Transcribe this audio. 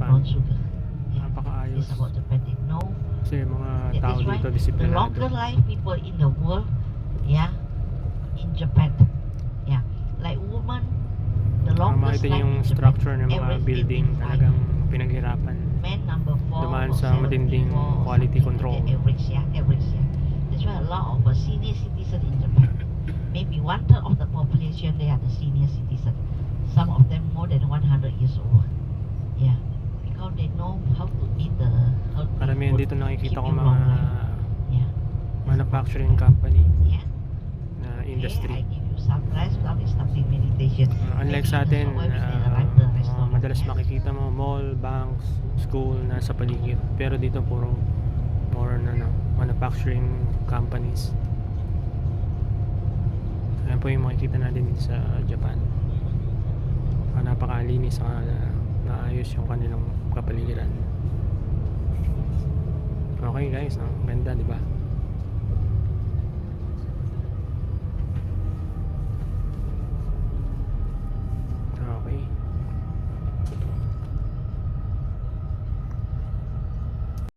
Japan. brown sugar. Napakaayos. It's about Japan. They know. Kasi yung mga That tao is why dito the disiplinado. longer life people in the world, yeah, in Japan, yeah, like woman, the longest Makita niyo life yung in Japan, structure ng mga average building 85. talagang pinaghirapan. Men number 4 Dumaan or sa matinding 74 or quality something control. like that, average, yeah, average, yeah. That's why a lot of senior citizen in Japan, maybe 1/3 of the population they are the senior citizen. Some of them more than 100 years old. Yeah, because they know how to eat the healthy Karamihan food, dito nakikita keep ko you mga long life. Yeah. manufacturing company Yeah. na Okay, I industry. give you some rest without stopping meditation. Unlike Maybe sa in the atin, short while we can arrive the restaurant. madalas Yeah. makikita mo mall, banks, school nasa paligid. Pero dito puro more na manufacturing companies. Ayan po yung makikita natin dito sa Japan. Napakalinis, naayos yung kanilang kapaligiran. Okay guys, no? Ganda, di ba?